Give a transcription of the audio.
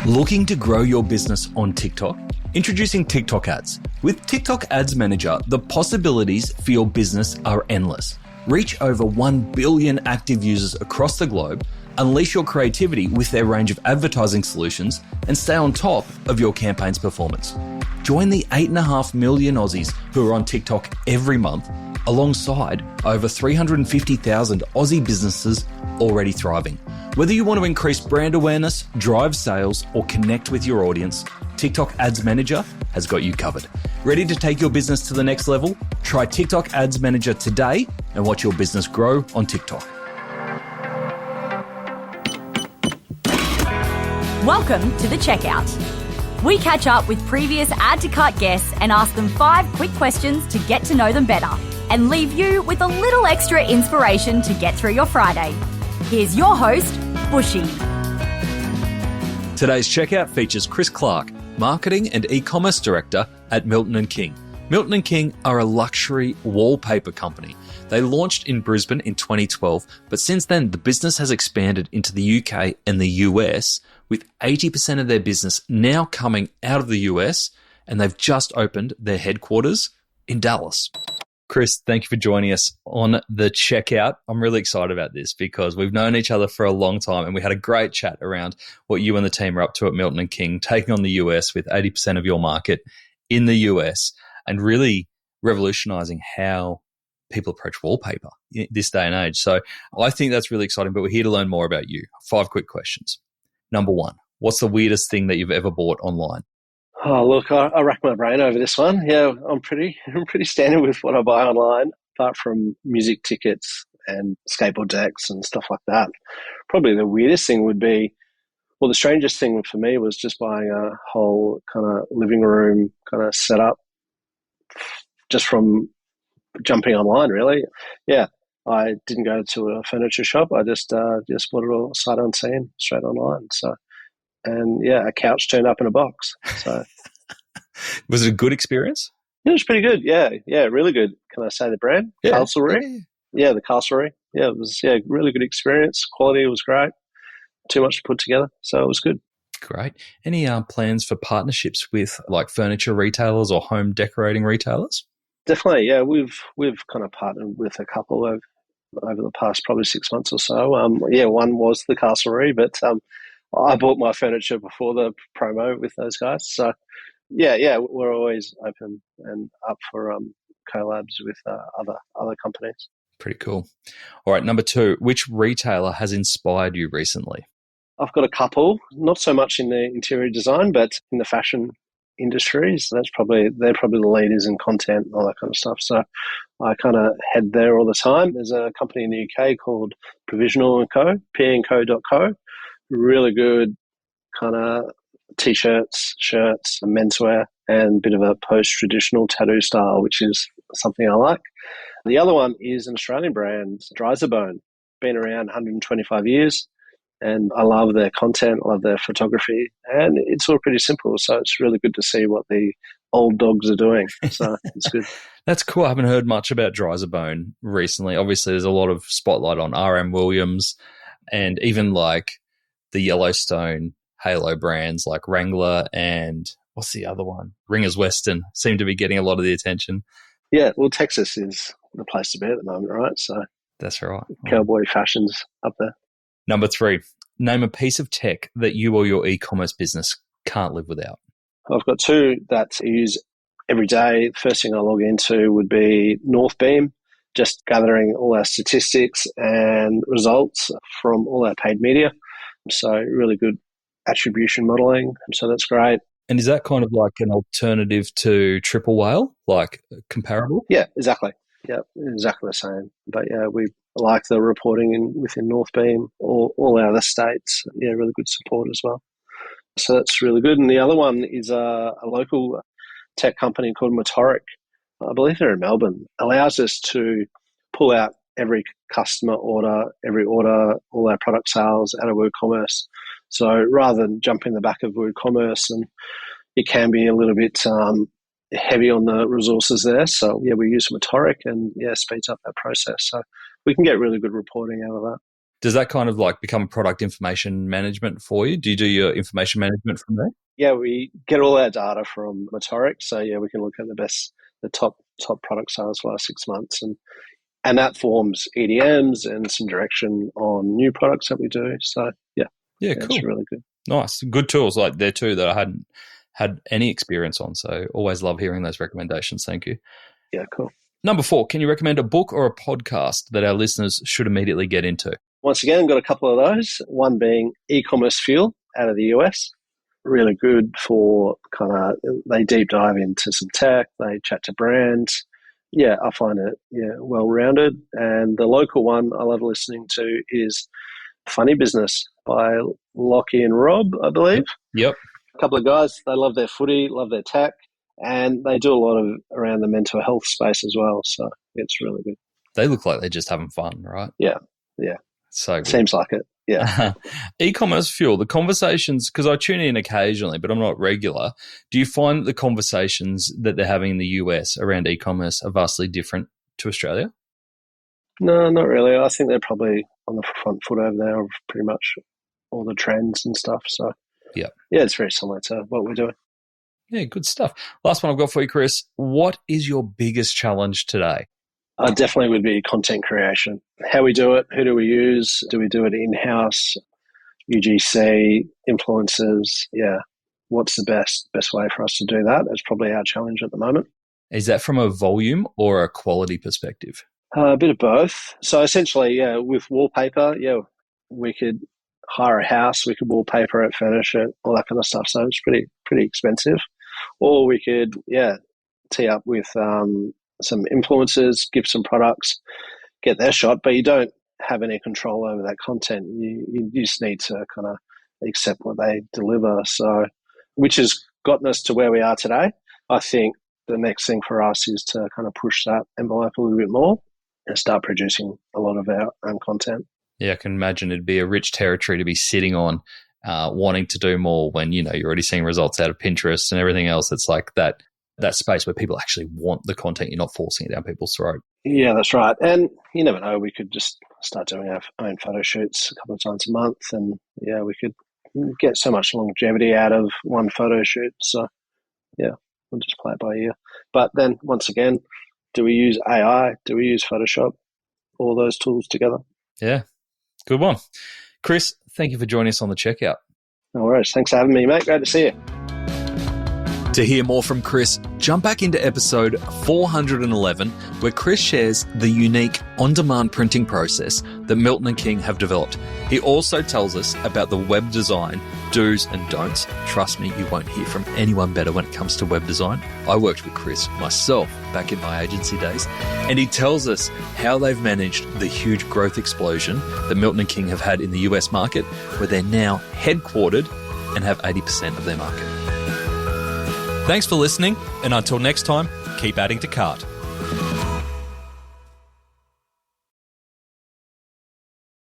Looking to grow your business on TikTok? Introducing TikTok ads. With TikTok Ads Manager, the possibilities for your business are endless. Reach over 1 billion active users across the globe, unleash your creativity with their range of advertising solutions, and stay on top of your campaign's performance. Join the 8.5 million Aussies who are on TikTok every month, alongside over 350,000 Aussie businesses already thriving. Whether you want to increase brand awareness, drive sales, or connect with your audience, TikTok Ads Manager has got you covered. Ready to take your business to the next level? Try TikTok Ads Manager today and watch your business grow on TikTok. Welcome to The Checkout. We catch up with previous Add to Cart guests and ask them 5 quick questions to get to know them better and leave you with a little extra inspiration to get through your Friday. Here's your host, Bushy. Today's checkout features Chris Clark, Marketing and Ecommerce Director at Milton and King. Milton and King are a luxury wallpaper company. They launched in Brisbane in 2012, but since then the business has expanded into the UK and the US, with 80% of their business now coming out of the US, and they've just opened their headquarters in Dallas. Chris, thank you for joining us on The Checkout. I'm really excited about this because we've known each other for a long time and we had a great chat around what you and the team are up to at Milton and King, taking on the US with 80% of your market in the US and really revolutionizing how people approach wallpaper in this day and age. So I think that's really exciting, but we're here to learn more about you. 5 quick questions. Number 1, what's the weirdest thing that you've ever bought online? Oh, look, I rack my brain over this one. Yeah, I'm pretty standard with what I buy online, apart from music tickets and skateboard decks and stuff like that. Probably the weirdest thing would be, well, the strangest thing for me was just buying a whole kind of living room kind of setup just from jumping online, really. Yeah, I didn't go to a furniture shop. I just bought it all sight unseen, straight online. So, and yeah, a couch turned up in a box. So, was it a good experience? It was pretty good. Yeah, really good. Can I say the brand? Yeah. Castlery. Yeah, the Castlery. Yeah, it was really good experience. Quality was great. Too much to put together, so it was good. Great. Any plans for partnerships with like furniture retailers or home decorating retailers? Definitely. Yeah, we've kind of partnered with a couple over the past probably 6 months or so. One was the Castlery, but I bought my furniture before the promo with those guys. So, yeah, we're always open and up for collabs with other companies. Pretty cool. All right, number 2, which retailer has inspired you recently? I've got a couple, not so much in the interior design, but in the fashion industries. They're probably the leaders in content and all that kind of stuff. So I kind of head there all the time. There's a company in the UK called Provisional & Co, p&co.co. Really good kind of T-shirts, shirts, menswear, and a bit of a post-traditional tattoo style, which is something I like. The other one is an Australian brand, Bone. Been around 125 years, and I love their content, love their photography, and it's all pretty simple, so it's really good to see what the old dogs are doing. So it's good. That's cool. I haven't heard much about Bone recently. Obviously, there's a lot of spotlight on R.M. Williams and even like the Yellowstone Halo brands like Wrangler and what's the other one? Ringers Western seem to be getting a lot of the attention. Yeah, well, Texas is the place to be at the moment, right? So that's right. Cowboy fashions up there. Number 3, name a piece of tech that you or your e-commerce business can't live without. I've got 2 that I use every day. The first thing I log into would be Northbeam, just gathering all our statistics and results from all our paid media. So really good attribution modeling. So that's great. And is that kind of like an alternative to Triple Whale, like comparable? Yeah, exactly. Yeah, exactly the same. But yeah, we like the reporting within Northbeam, all our other states. Yeah, really good support as well. So that's really good. And the other one is a local tech company called Motoric. I believe they're in Melbourne. Allows us to pull out every customer order, all our product sales out of WooCommerce. So rather than jump in the back of WooCommerce, and it can be a little bit heavy on the resources there. So yeah, we use Motoric and speeds up that process. So we can get really good reporting out of that. Does that kind of like become product information management for you? Do you do your information management from there? Yeah, we get all our data from Motoric. So yeah, we can look at the top product sales for the last 6 months, and that forms EDMs and some direction on new products that we do. So yeah, cool. It's really good. Nice, good tools like there too that I hadn't had any experience on. So always love hearing those recommendations. Thank you. Yeah, cool. Number 4, can you recommend a book or a podcast that our listeners should immediately get into? Once again, got a couple of those. One being E-commerce Fuel out of the US. Really good for they deep dive into some tech. They chat to brands. Yeah, I find it well-rounded. And the local one I love listening to is Funny Business by Lockie and Rob, I believe. Yep. A couple of guys, they love their footy, love their tech, and they do a lot of around the mental health space as well. So it's really good. They look like they're just having fun, right? Yeah. So good. Seems like it. Yeah. E-commerce Fuel, the conversations, because I tune in occasionally, but I'm not regular. Do you find the conversations that they're having in the US around e-commerce are vastly different to Australia? No, not really. I think they're probably on the front foot over there of pretty much all the trends and stuff. So yeah, it's very similar to what we're doing. Yeah, good stuff. Last one I've got for you, Chris. What is your biggest challenge today? Definitely would be content creation. How we do it, who do we use? Do we do it in-house, UGC, influencers? Yeah. What's the best way for us to do that? That's probably our challenge at the moment. Is that from a volume or a quality perspective? A bit of both. So essentially, with wallpaper, we could hire a house, we could wallpaper it, furnish it, all that kind of stuff. So it's pretty expensive. Or we could, tee up with some influencers, give some products, get their shot, but you don't have any control over that content. You just need to kind of accept what they deliver. So, which has gotten us to where we are today. I think the next thing for us is to kind of push that envelope a little bit more and start producing a lot of our own content. Yeah, I can imagine it'd be a rich territory to be sitting on, wanting to do more when, you're already seeing results out of Pinterest and everything else. It's like that space where people actually want the content. You're not forcing it down people's throat. Yeah, that's right. And you never know, we could just start doing our own photo shoots a couple of times a month, and we could get so much longevity out of one photo shoot. So we'll just play it by ear. But then once again, do we use AI? Do we use Photoshop? All those tools together. Yeah, good one. Chris, thank you for joining us on the checkout. No worries. Thanks for having me, mate. Great to see you. To hear more from Chris, jump back into episode 411, where Chris shares the unique on-demand printing process that Milton and King have developed. He also tells us about the web design do's and don'ts. Trust me, you won't hear from anyone better when it comes to web design. I worked with Chris myself back in my agency days, and he tells us how they've managed the huge growth explosion that Milton and King have had in the US market, where they're now headquartered and have 80% of their market. Thanks for listening, and until next time, keep adding to cart.